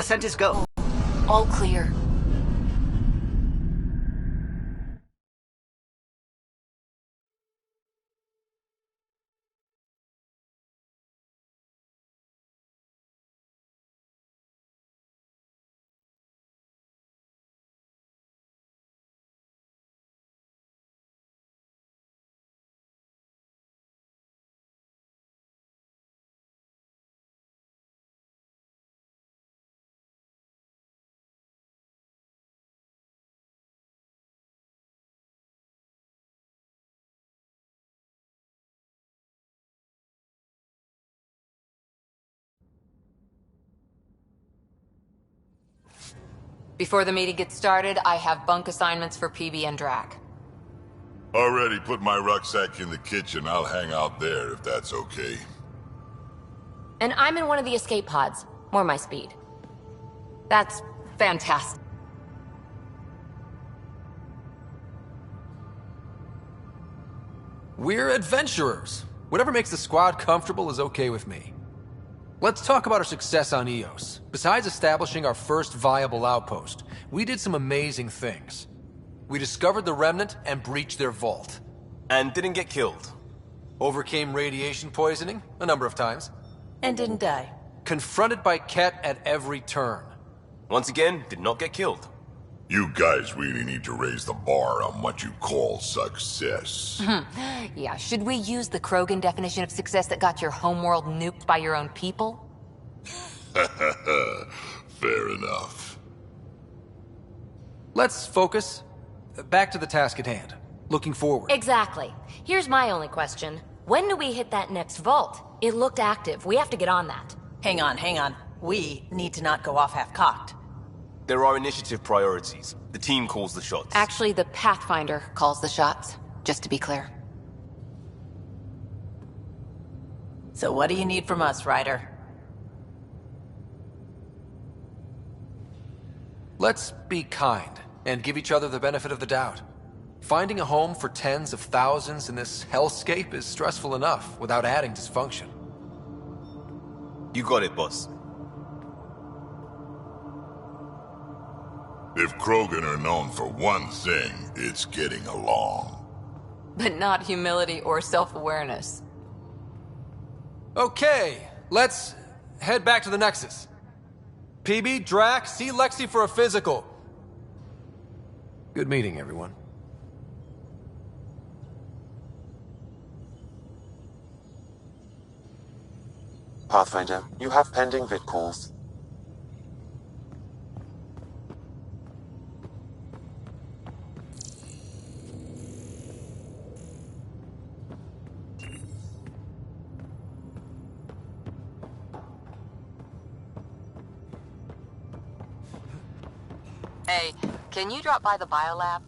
Ascent is go. All clear. Before the meeting gets started, I have bunk assignments for PB and Drac. Already put my rucksack in the kitchen. I'll hang out there if that's okay. And I'm in one of the escape pods. More my speed. That's fantastic. We're adventurers. Whatever makes the squad comfortable is okay with me. Let's talk about our success on Eos. Besides establishing our first viable outpost, we did some amazing things. We discovered the Remnant and breached their vault. And didn't get killed. Overcame radiation poisoning a number of times. And didn't die. Confronted by Ket at every turn. Once again, did not get killed. You guys really need to raise the bar on what you call success. Yeah, should we use the Krogan definition of success that got your homeworld nuked by your own people? Fair enough. Let's focus. Back to the task at hand. Looking forward. Exactly. Here's my only question. When do we hit that next vault? It looked active. We have to get on that. Hang on. We need to not go off half-cocked. There are initiative priorities. The team calls the shots. Actually, the Pathfinder calls the shots, just to be clear. So what do you need from us, Ryder? Let's be kind and give each other the benefit of the doubt. Finding a home for tens of thousands in this hellscape is stressful enough without adding dysfunction. You got it, boss. If Krogan are known for one thing, it's getting along. But not humility or self-awareness. Okay, let's head back to the Nexus. PB, Drac, see Lexi for a physical. Good meeting, everyone. Pathfinder, you have pending vid calls. Hey, can you drop by the biolab?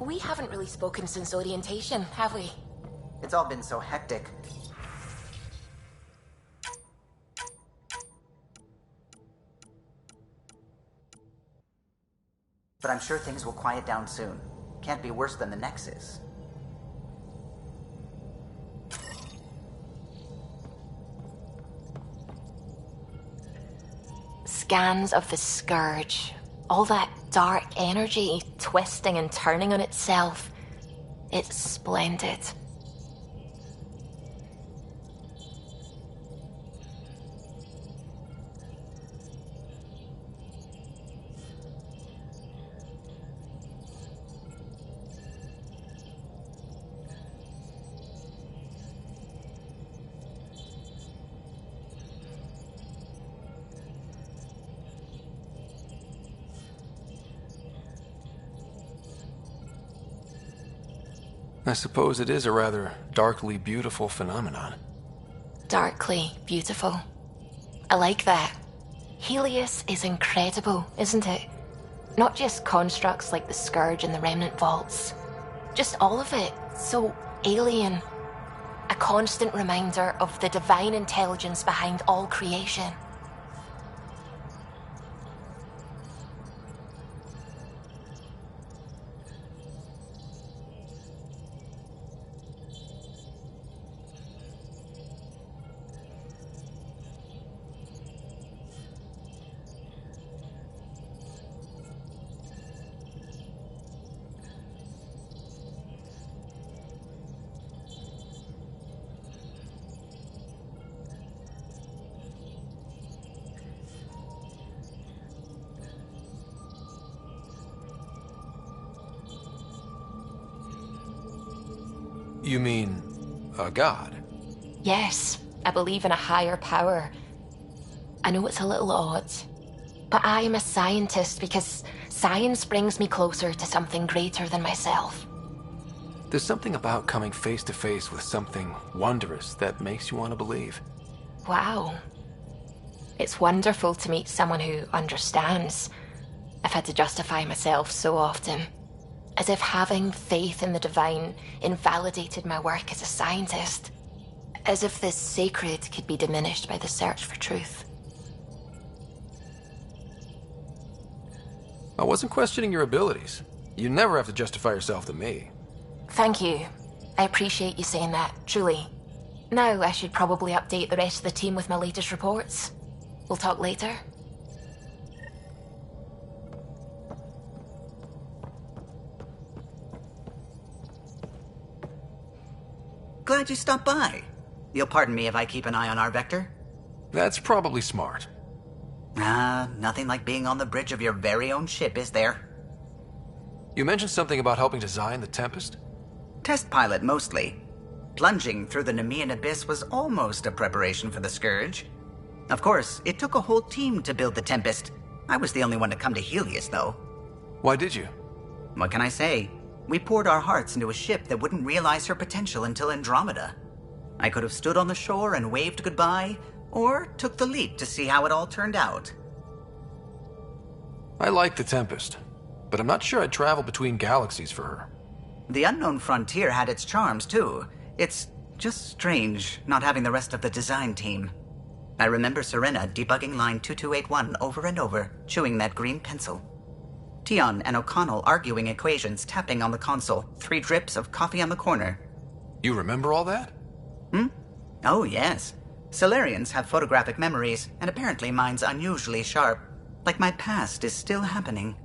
We haven't really spoken since orientation, have we? It's all been so hectic. But I'm sure things will quiet down soon. Can't be worse than the Nexus. Scans of the Scourge. All that dark energy twisting and turning on itself. It's splendid. I suppose it is a rather darkly beautiful phenomenon. Darkly beautiful. I like that. Helios is incredible, isn't it? Not just constructs like the Scourge and the Remnant Vaults. Just all of it. So alien. A constant reminder of the divine intelligence behind all creation. You mean a god? Yes, I believe in a higher power. I know it's a little odd, but I am a scientist because science brings me closer to something greater than myself. There's something about coming face to face with something wondrous that makes you want to believe. Wow. It's wonderful to meet someone who understands. I've had to justify myself so often. As if having faith in the divine invalidated my work as a scientist. As if this sacred could be diminished by the search for truth. I wasn't questioning your abilities. You never have to justify yourself to me. Thank you. I appreciate you saying that, truly. Now I should probably update the rest of the team with my latest reports. We'll talk later. Glad you stopped by. You'll pardon me if I keep an eye on our vector? That's probably smart. Nothing like being on the bridge of your very own ship, is there? You mentioned something about helping design the Tempest? Test pilot, mostly. Plunging through the Nemean abyss was almost a preparation for the Scourge. Of course, it took a whole team to build the Tempest. I was the only one to come to Helios, though. Why did you? What can I say? We poured our hearts into a ship that wouldn't realize her potential until Andromeda. I could have stood on the shore and waved goodbye, or took the leap to see how it all turned out. I like the Tempest, but I'm not sure I'd travel between galaxies for her. The unknown frontier had its charms, too. It's just strange not having the rest of the design team. I remember Serena debugging line 2281 over and over, chewing that green pencil. Tion and O'Connell arguing equations, tapping on the console, 3 drips of coffee on the corner. You remember all that? Oh, yes. Solarians have photographic memories, and apparently mine's unusually sharp. Like my past is still happening.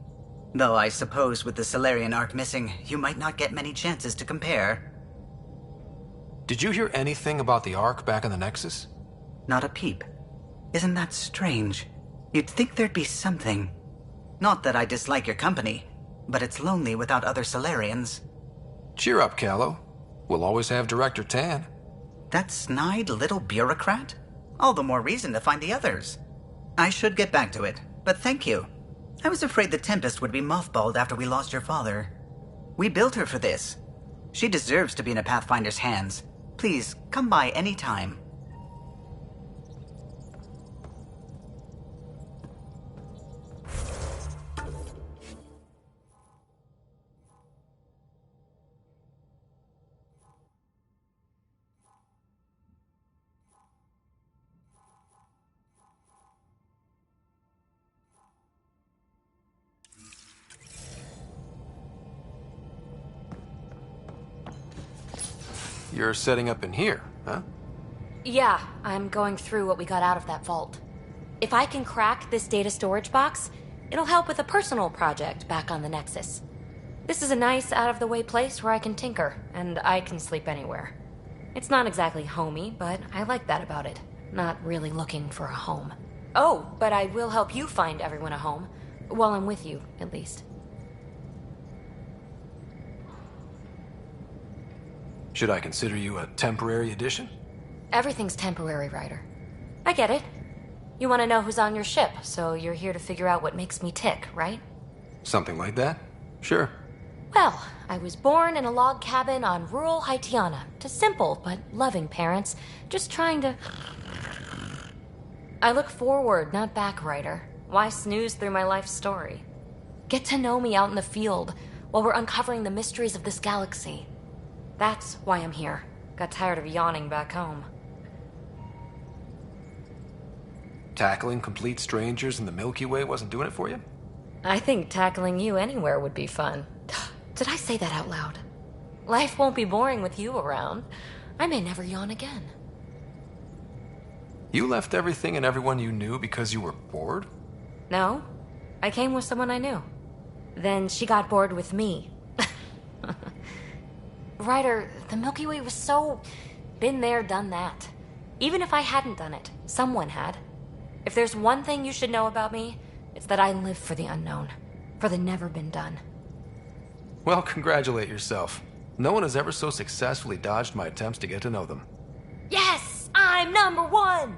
Though I suppose with the Solarian arc missing, you might not get many chances to compare. Did you hear anything about the Ark back in the Nexus? Not a peep. Isn't that strange? You'd think there'd be something. Not that I dislike your company, but it's lonely without other Solarians. Cheer up, Callow. We'll always have Director Tan. That snide little bureaucrat? All the more reason to find the others. I should get back to it, but thank you. I was afraid the Tempest would be mothballed after we lost your father. We built her for this. She deserves to be in a Pathfinder's hands. Please, come by any time. You're setting up in here, huh? Yeah, I'm going through what we got out of that vault. If I can crack this data storage box, it'll help with a personal project back on the Nexus. This is a nice, out-of-the-way place where I can tinker, and I can sleep anywhere. It's not exactly homey, but I like that about it. Not really looking for a home. Oh, but I will help you find everyone a home. While I'm with you, at least. Should I consider you a temporary addition? Everything's temporary, Ryder. I get it. You want to know who's on your ship, so you're here to figure out what makes me tick, right? Something like that? Sure. Well, I was born in a log cabin on rural Haitiana to simple but loving parents, just trying to... I look forward, not back, Ryder. Why snooze through my life story? Get to know me out in the field while we're uncovering the mysteries of this galaxy. That's why I'm here. Got tired of yawning back home. Tackling complete strangers in the Milky Way wasn't doing it for you? I think tackling you anywhere would be fun. Did I say that out loud? Life won't be boring with you around. I may never yawn again. You left everything and everyone you knew because you were bored? No, I came with someone I knew. Then she got bored with me. Ryder, the Milky Way was so... been there, done that. Even if I hadn't done it, someone had. If there's one thing you should know about me, it's that I live for the unknown. For the never been done. Well, congratulate yourself. No one has ever so successfully dodged my attempts to get to know them. Yes! I'm #1!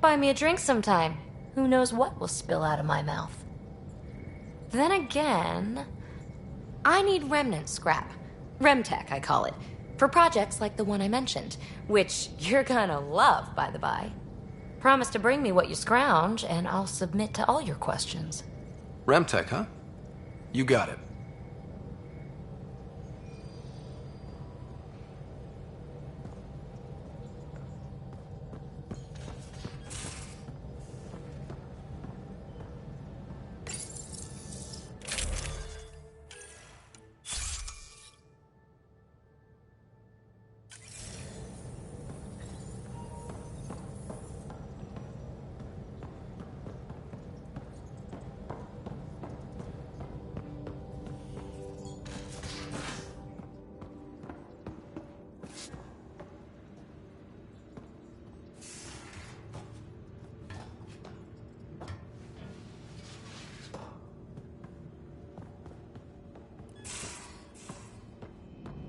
Buy me a drink sometime. Who knows what will spill out of my mouth. Then again... I need remnant scrap. Remtech, I call it. For projects like the one I mentioned. Which you're gonna love, by the by. Promise to bring me what you scrounge, and I'll submit to all your questions. Remtech, huh? You got it.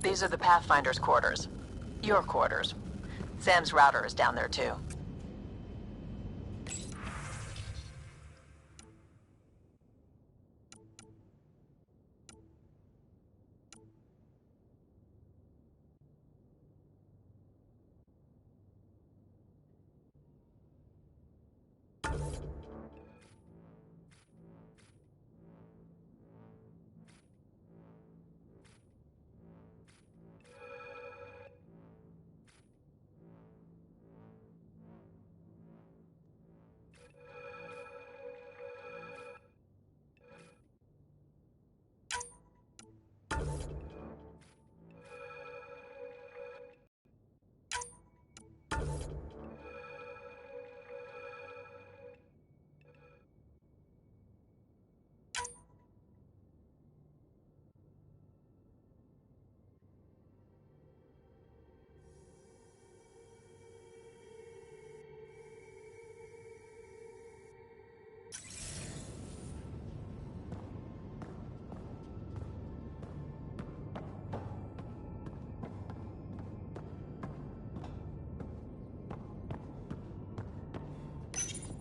These are the Pathfinder's quarters. Your quarters. Sam's router is down there too.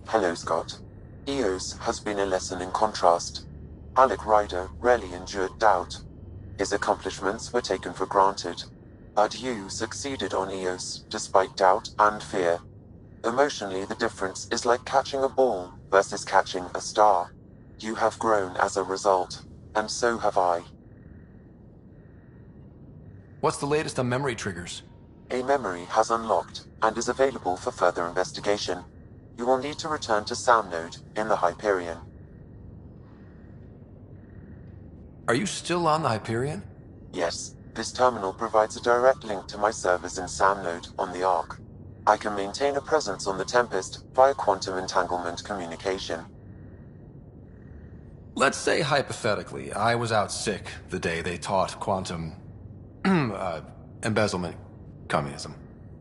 Hello, Scott. Eos has been a lesson in contrast. Alec Ryder rarely endured doubt. His accomplishments were taken for granted. But you succeeded on Eos, despite doubt and fear. Emotionally, the difference is like catching a ball versus catching a star. You have grown as a result, and so have I. What's the latest on memory triggers? A memory has unlocked and is available for further investigation. You will need to return to Sound Node in the Hyperion. Are you still on the Hyperion? Yes, This terminal provides a direct link to my servers in SAM node on the Ark. I can maintain a presence on the Tempest via quantum entanglement communication. Let's say, hypothetically, I was out sick the day they taught quantum... embezzlement communism.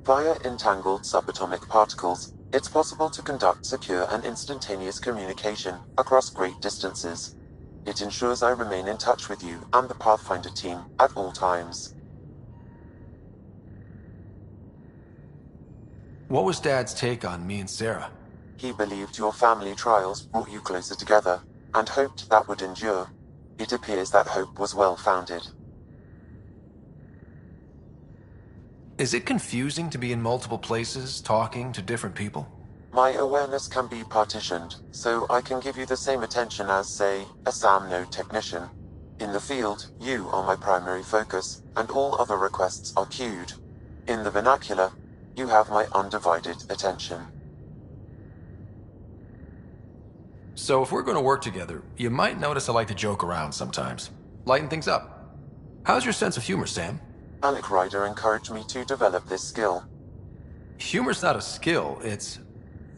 Via entangled subatomic particles, it's possible to conduct secure and instantaneous communication across great distances. It ensures I remain in touch with you and the Pathfinder team at all times. What was Dad's take on me and Sarah? He believed your family trials brought you closer together, and hoped that would endure. It appears that hope was well-founded. Is it confusing to be in multiple places, talking to different people? My awareness can be partitioned, so I can give you the same attention as, say, a SAM node technician. In the field, you are my primary focus, and all other requests are queued. In the vernacular, you have my undivided attention. So if we're going to work together, you might notice I like to joke around sometimes. Lighten things up. How's your sense of humor, Sam? Alec Ryder encouraged me to develop this skill. Humor's not a skill, it's...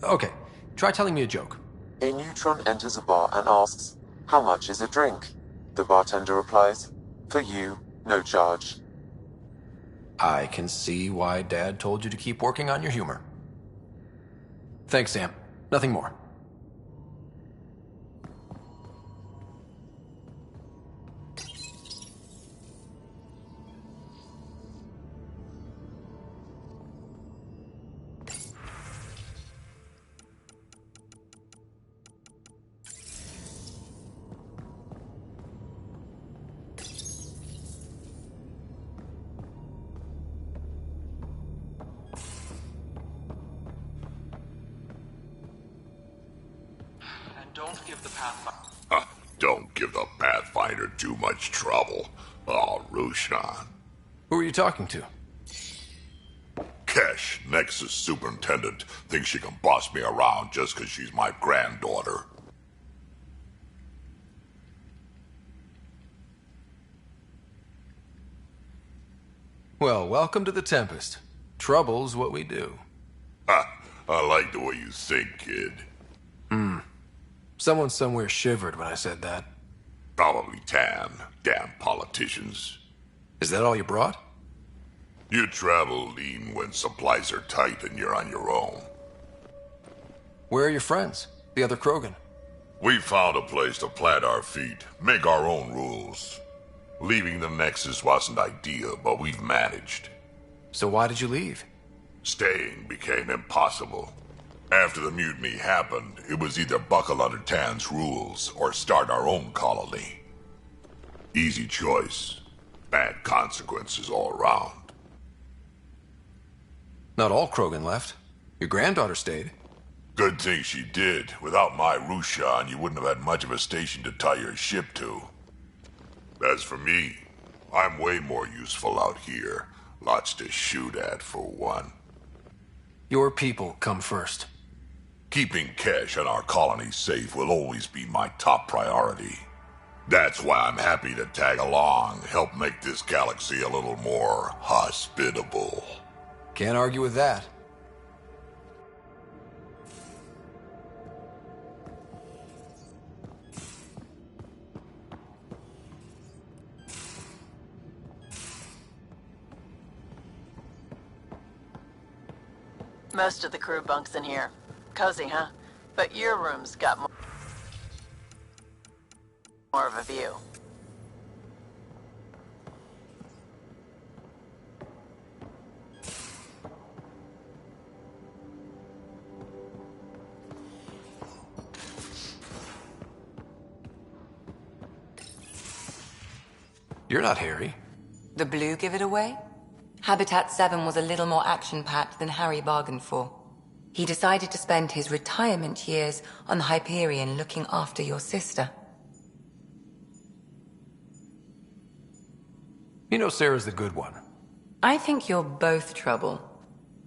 Okay, try telling me a joke. A neutron enters a bar and asks, "How much is a drink?" The bartender replies, "For you, no charge." I can see why Dad told you to keep working on your humor. Thanks, Sam. Nothing more. Don't give the Pathfinder... Don't give the Pathfinder too much trouble. Oh, Rushan. Who are you talking to? Kesh, Nexus Superintendent, thinks she can boss me around just because she's my granddaughter. Well, welcome to the Tempest. Trouble's what we do. Ha! I like the way you think, kid. Someone somewhere shivered when I said that. Probably Tan. Damn politicians. Is that all you brought? You travel lean when supplies are tight and you're on your own. Where are your friends? The other Krogan? We found a place to plant our feet, make our own rules. Leaving the Nexus wasn't ideal, but we've managed. So why did you leave? Staying became impossible. After the mutiny happened, it was either buckle under Tan's rules or start our own colony. Easy choice. Bad consequences all around. Not all Krogan left. Your granddaughter stayed. Good thing she did. Without my Rushan, you wouldn't have had much of a station to tie your ship to. As for me, I'm way more useful out here. Lots to shoot at, for one. Your people come first. Keeping Kesh and our colony safe will always be my top priority. That's why I'm happy to tag along, help make this galaxy a little more hospitable. Can't argue with that. Most of the crew bunks in here. Cozy, huh? But your room's got more of a view. You're not Harry. The blue give it away? Habitat 7 was a little more action-packed than Harry bargained for. He decided to spend his retirement years on Hyperion looking after your sister. You know Sarah's the good one. I think you're both trouble.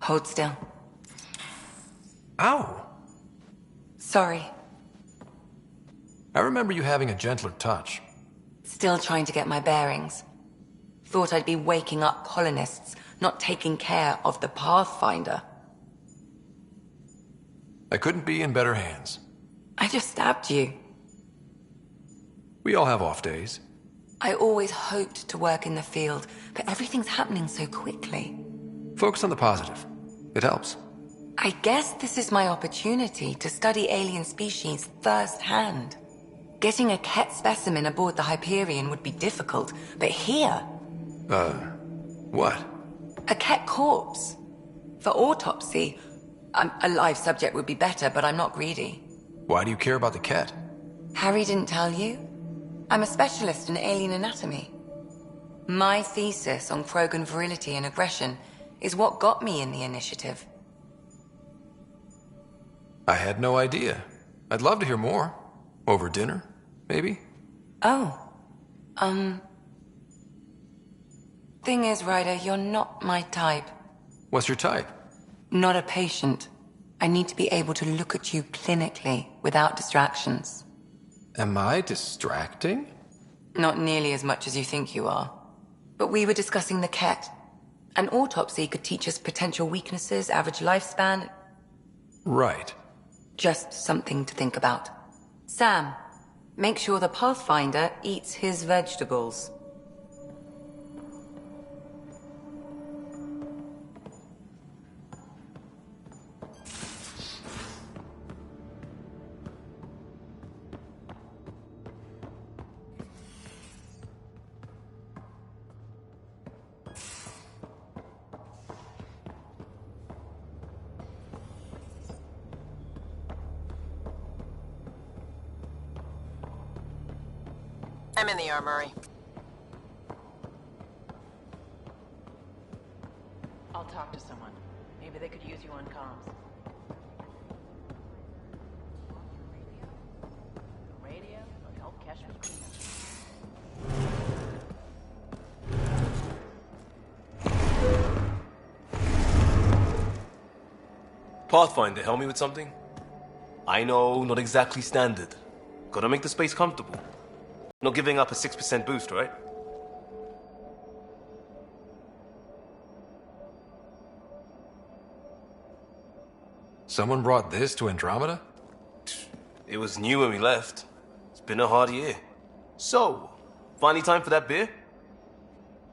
Hold still. Ow! Sorry. I remember you having a gentler touch. Still trying to get my bearings. Thought I'd be waking up colonists, not taking care of the Pathfinder. I couldn't be in better hands. I just stabbed you. We all have off days. I always hoped to work in the field, but everything's happening so quickly. Focus on the positive. It helps. I guess this is my opportunity to study alien species firsthand. Getting a Ket specimen aboard the Hyperion would be difficult, but here... What? A Ket corpse. For autopsy, a live subject would be better, but I'm not greedy. Why do you care about the Ket? Harry didn't tell you? I'm a specialist in alien anatomy. My thesis on Krogan virility and aggression is what got me in the initiative. I had no idea. I'd love to hear more. Over dinner, maybe? Oh. Thing is, Ryder, you're not my type. What's your type? Not a patient. I need to be able to look at you clinically, without distractions. Am I distracting? Not nearly as much as you think you are. But we were discussing the Ket. An autopsy could teach us potential weaknesses, average lifespan. Right. Just something to think about. Sam, make sure the Pathfinder eats his vegetables. I'm in the armory. I'll talk to someone. Maybe they could use you on comms. Radio will help catch me Pathfinder, help me with something? I know, not exactly standard. Gotta make the space comfortable. Not giving up a 6% boost, right? Someone brought this to Andromeda? It was new when we left. It's been a hard year. So, finally time for that beer?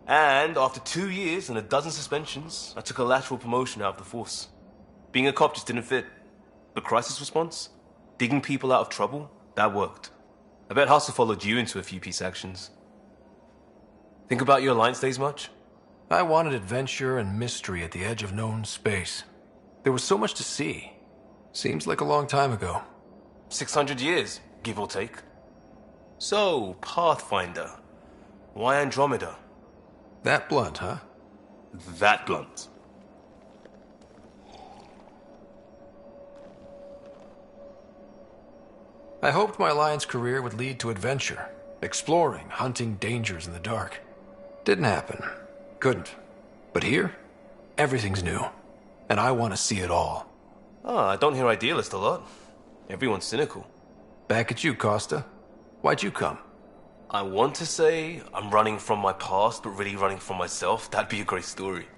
And after 2 years and a dozen suspensions, I took a lateral promotion out of the force. Being a cop just didn't fit. But crisis response? Digging people out of trouble? That worked. I bet Hustle followed you into a few peace actions. Think about your Alliance days much? I wanted adventure and mystery at the edge of known space. There was so much to see. Seems like a long time ago. 600 years, give or take. So, Pathfinder. Why Andromeda? That blunt, huh? That blunt. I hoped my Alliance career would lead to adventure, exploring, hunting dangers in the dark. Didn't happen. Couldn't. But here, everything's new. And I want to see it all. I don't hear idealist a lot. Everyone's cynical. Back at you, Costa. Why'd you come? I want to say I'm running from my past, but really running from myself. That'd be a great story.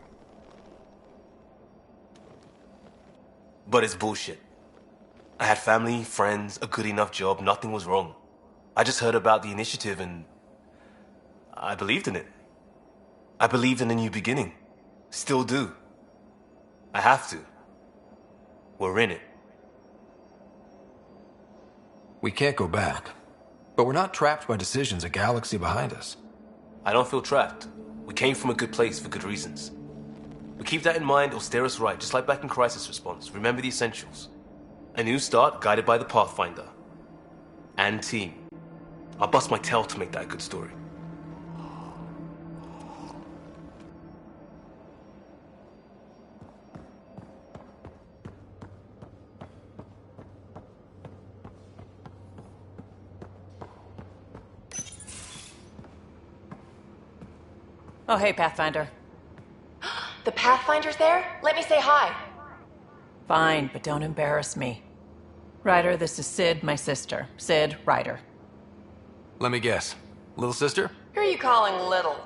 But it's bullshit. I had family, friends, a good enough job, nothing was wrong. I just heard about the initiative and I believed in it. I believed in a new beginning. Still do. I have to. We're in it. We can't go back. But we're not trapped by decisions a galaxy behind us. I don't feel trapped. We came from a good place for good reasons. We keep that in mind, it'll steer us right, just like back in Crisis Response. Remember the essentials. A new start guided by the Pathfinder. And team. I'll bust my tail to make that a good story. Oh, hey, Pathfinder. The Pathfinder's there? Let me say hi. Fine, but don't embarrass me. Ryder, this is Sid, my sister. Sid, Ryder. Let me guess. Little sister? Who are you calling little?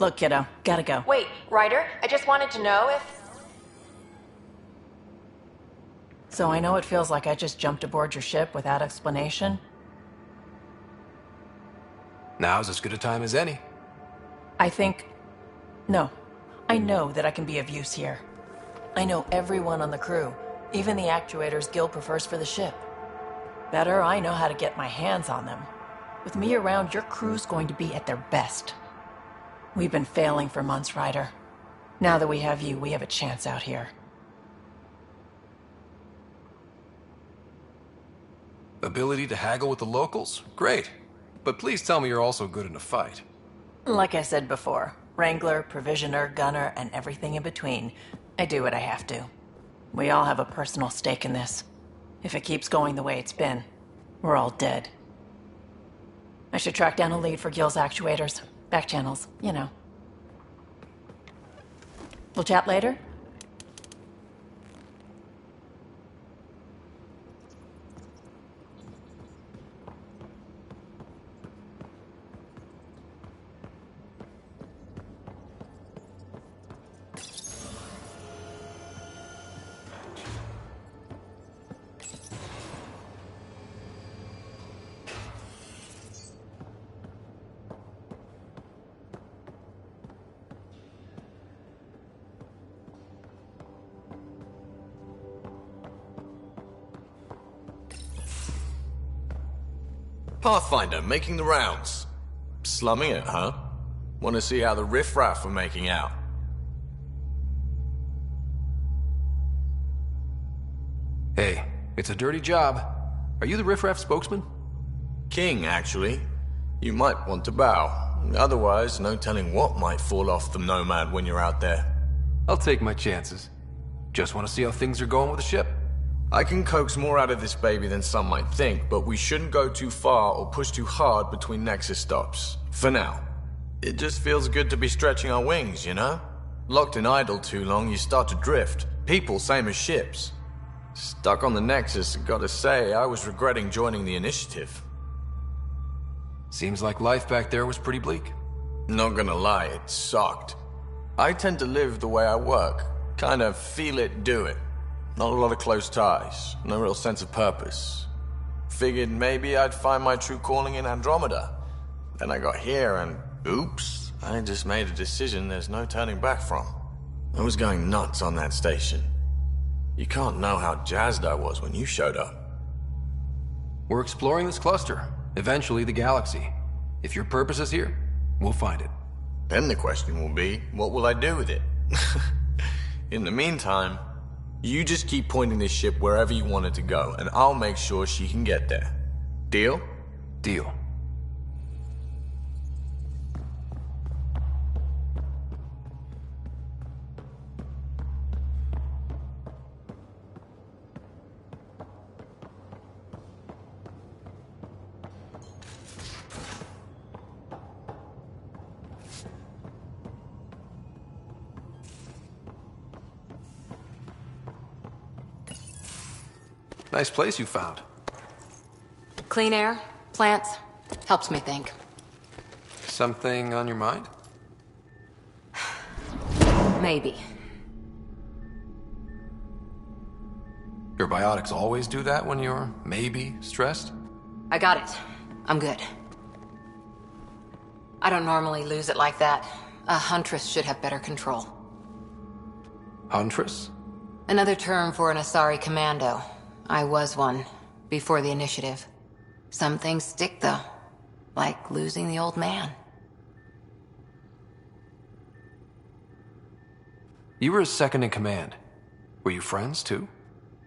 Look, kiddo, gotta go. Wait, Ryder, I just wanted to know if... So I know it feels like I just jumped aboard your ship without explanation. Now's as good a time as any. No. I know that I can be of use here. I know everyone on the crew, even the actuators Gil prefers for the ship. Better, I know how to get my hands on them. With me around, your crew's going to be at their best. We've been failing for months, Ryder. Now that we have you, we have a chance out here. Ability to haggle with the locals? Great. But please tell me you're also good in a fight. Like I said before, Wrangler, Provisioner, Gunner, and everything in between. I do what I have to. We all have a personal stake in this. If it keeps going the way it's been, we're all dead. I should track down a lead for Gil's actuators. Back channels, you know. We'll chat later? Pathfinder, making the rounds. Slumming it, huh? Want to see how the riffraff are making out? Hey, it's a dirty job. Are you the riffraff spokesman? King, actually. You might want to bow. Otherwise, no telling what might fall off the Nomad when you're out there. I'll take my chances. Just want to see how things are going with the ship. I can coax more out of this baby than some might think, but we shouldn't go too far or push too hard between Nexus stops. For now. It just feels good to be stretching our wings, you know? Locked and idle too long, you start to drift. People, same as ships. Stuck on the Nexus, gotta say, I was regretting joining the Initiative. Seems like life back there was pretty bleak. Not gonna lie, it sucked. I tend to live the way I work. Kind of feel it, do it. Not a lot of close ties, no real sense of purpose. Figured maybe I'd find my true calling in Andromeda. Then I got here and, oops, I just made a decision there's no turning back from. I was going nuts on that station. You can't know how jazzed I was when you showed up. We're exploring this cluster, eventually the galaxy. If your purpose is here, we'll find it. Then the question will be, what will I do with it? In the meantime, you just keep pointing this ship wherever you want it to go, and I'll make sure she can get there. Deal? Deal. Nice place you found. Clean air, plants, helps me think. Something on your mind? Maybe. Your biotics always do that when you're maybe stressed? I got it. I'm good. I don't normally lose it like that. A huntress should have better control. Huntress? Another term for an Asari commando. I was one, before the initiative. Some things stick, though. Like losing the old man. You were his second in command. Were you friends, too?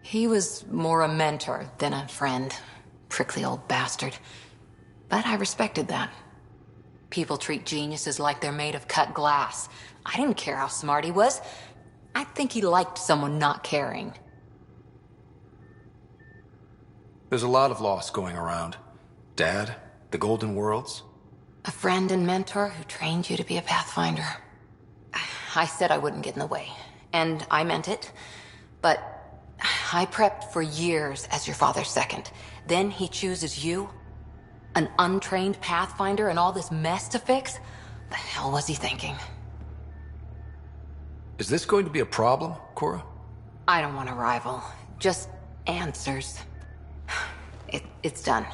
He was more a mentor than a friend. Prickly old bastard. But I respected that. People treat geniuses like they're made of cut glass. I didn't care how smart he was. I think he liked someone not caring. There's a lot of loss going around. Dad, the Golden Worlds. A friend and mentor who trained you to be a Pathfinder. I said I wouldn't get in the way. And I meant it. But I prepped for years as your father's second. Then he chooses you? An untrained Pathfinder and all this mess to fix? The hell was he thinking? Is this going to be a problem, Cora? I don't want a rival. Just answers. It's done.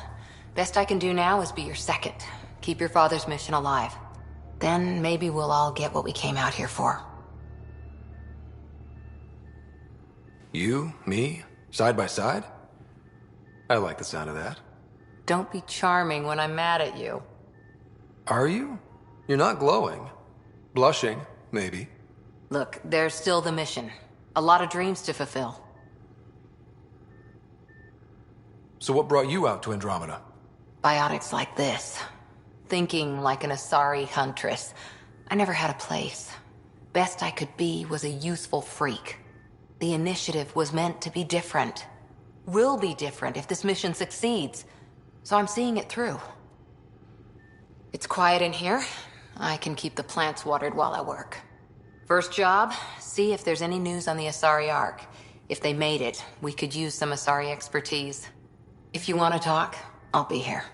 Best I can do now is be your second. Keep your father's mission alive. Then maybe we'll all get what we came out here for. You, me, side by side? I like the sound of that. Don't be charming when I'm mad at you. Are you? You're not glowing. Blushing, maybe. Look, there's still the mission. A lot of dreams to fulfill. So what brought you out to Andromeda? Biotics like this. Thinking like an Asari huntress. I never had a place. Best I could be was a useful freak. The initiative was meant to be different. Will be different if this mission succeeds. So I'm seeing it through. It's quiet in here. I can keep the plants watered while I work. First job, see if there's any news on the Asari Ark. If they made it, we could use some Asari expertise. If you want to talk, I'll be here.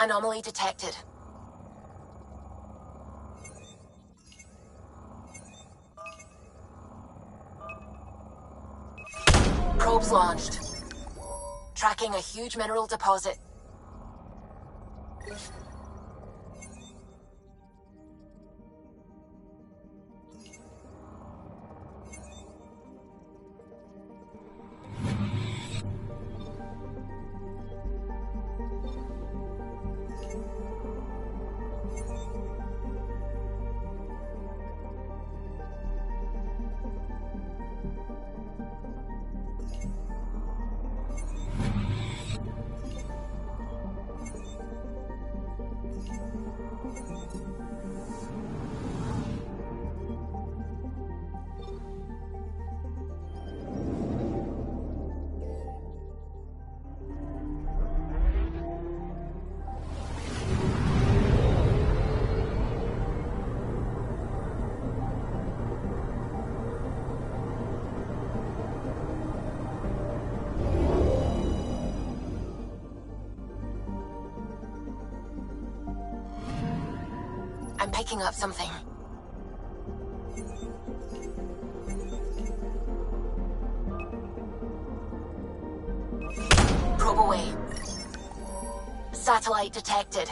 Anomaly detected. Probes launched. Tracking a huge mineral deposit. I'm picking up something. Probe away. Satellite detected.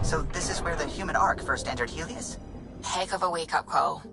So this is where the human Ark first entered Helios? Heck of a wake-up call.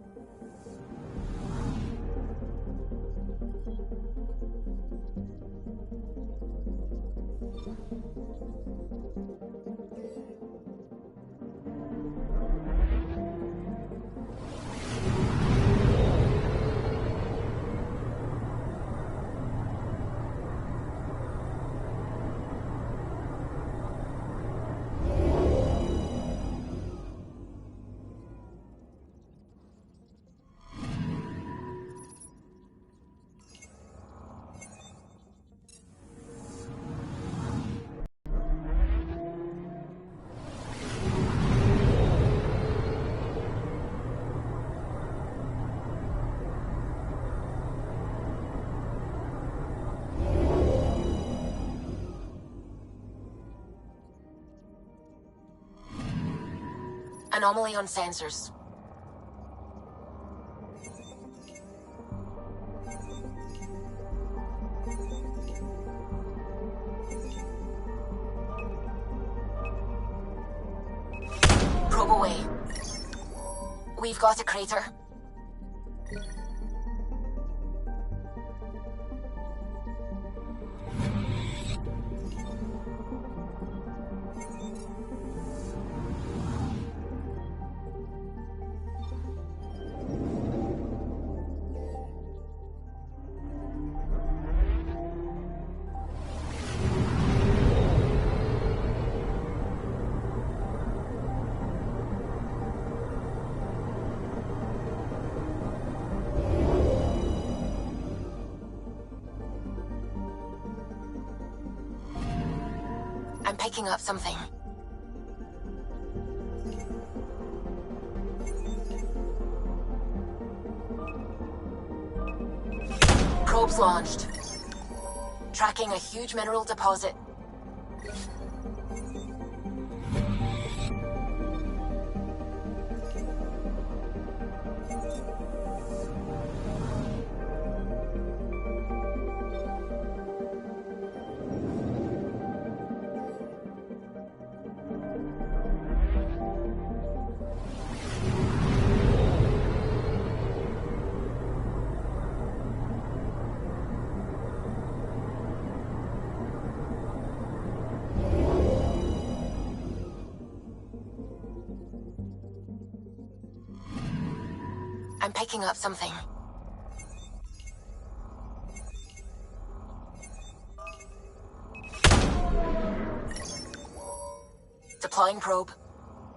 Anomaly on sensors. Probe away. We've got a crater. I'm picking up something. Probes launched. Tracking a huge mineral deposit. I'm picking up something. Deploying probe.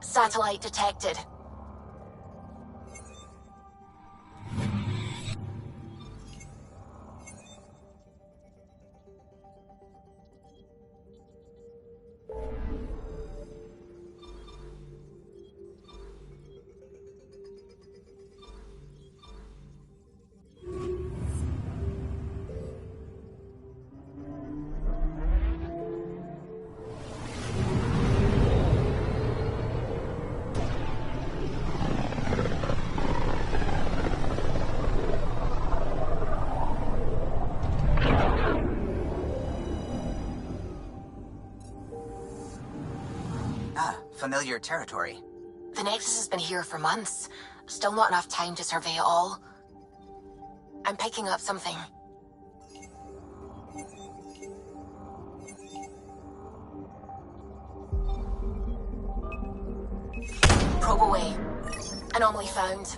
Satellite detected. Familiar territory. The Nexus has been here for months. Still not enough time to survey it all. I'm picking up something. Probe away. Anomaly found.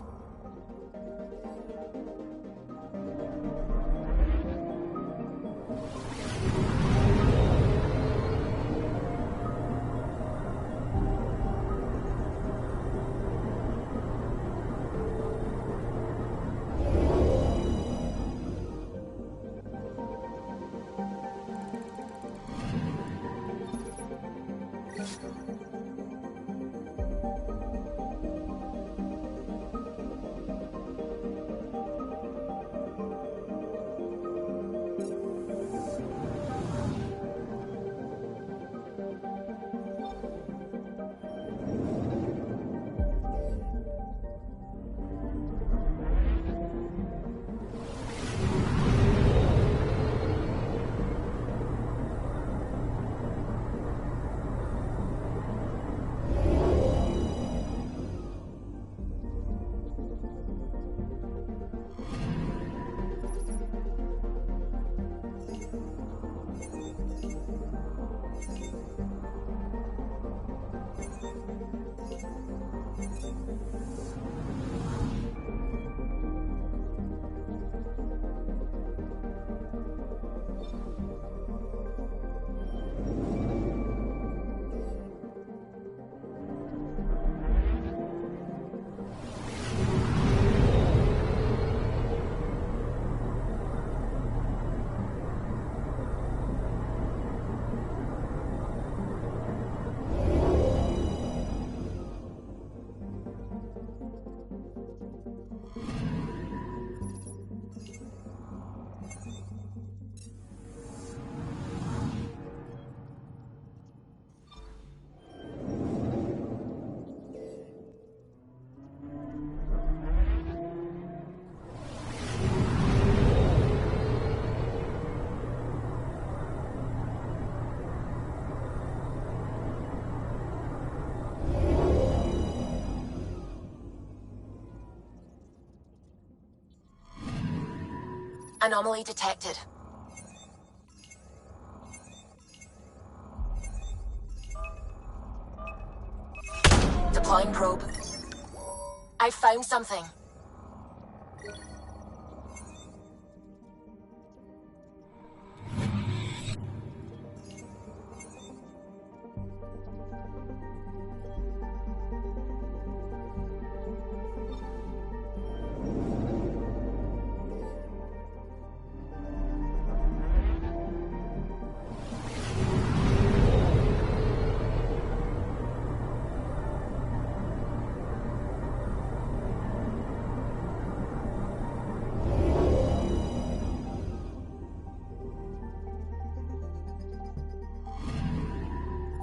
Anomaly detected. Deploying probe. I found something.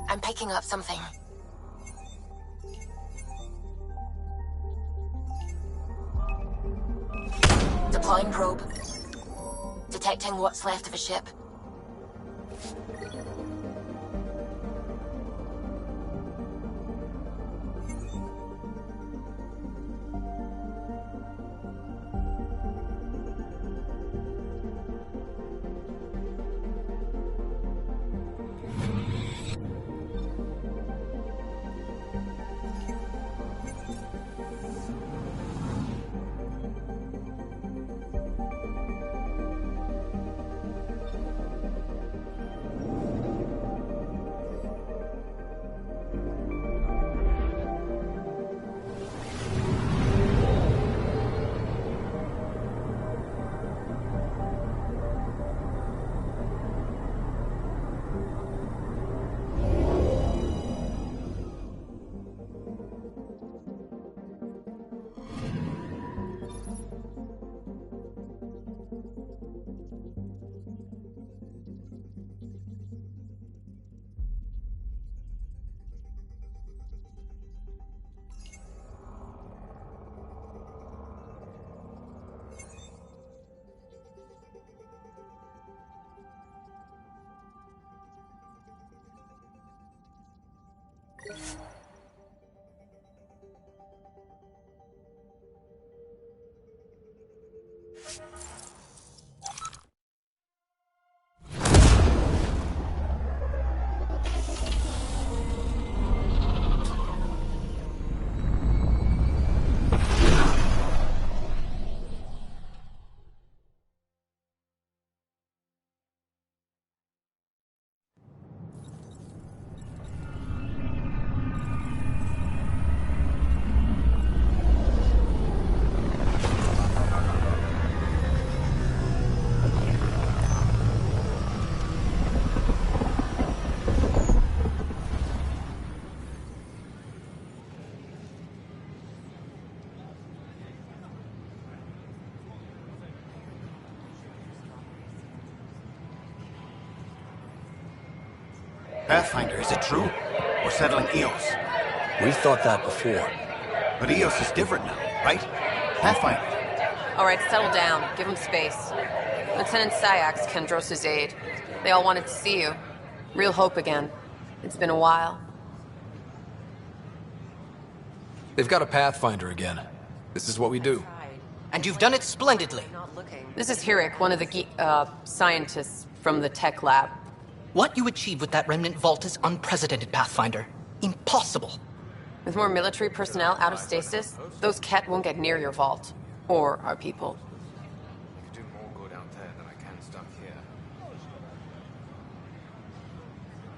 I'm picking up something. Deploying probe. Detecting what's left of a ship. Pathfinder, is it true? We're settling Eos. We thought that before. But Eos is different now, right? Pathfinder. All right, settle down. Give him space. Lieutenant Sayak's Kendros' aide. They all wanted to see you. Real hope again. It's been a while. They've got a Pathfinder again. This is what we do. And you've done it splendidly. This is Hirik, one of the scientists from the tech lab. What you achieved with that remnant vault is unprecedented, Pathfinder. Impossible. With more military personnel out of stasis, those Ket won't get near your vault. Or our people. I could do more good out there than I can stuck here.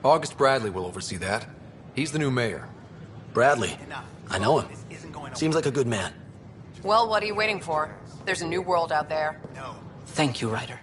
August Bradley will oversee that. He's the new mayor. Bradley. I know him. Seems like a good man. Well, what are you waiting for? There's a new world out there. Thank you, Ryder.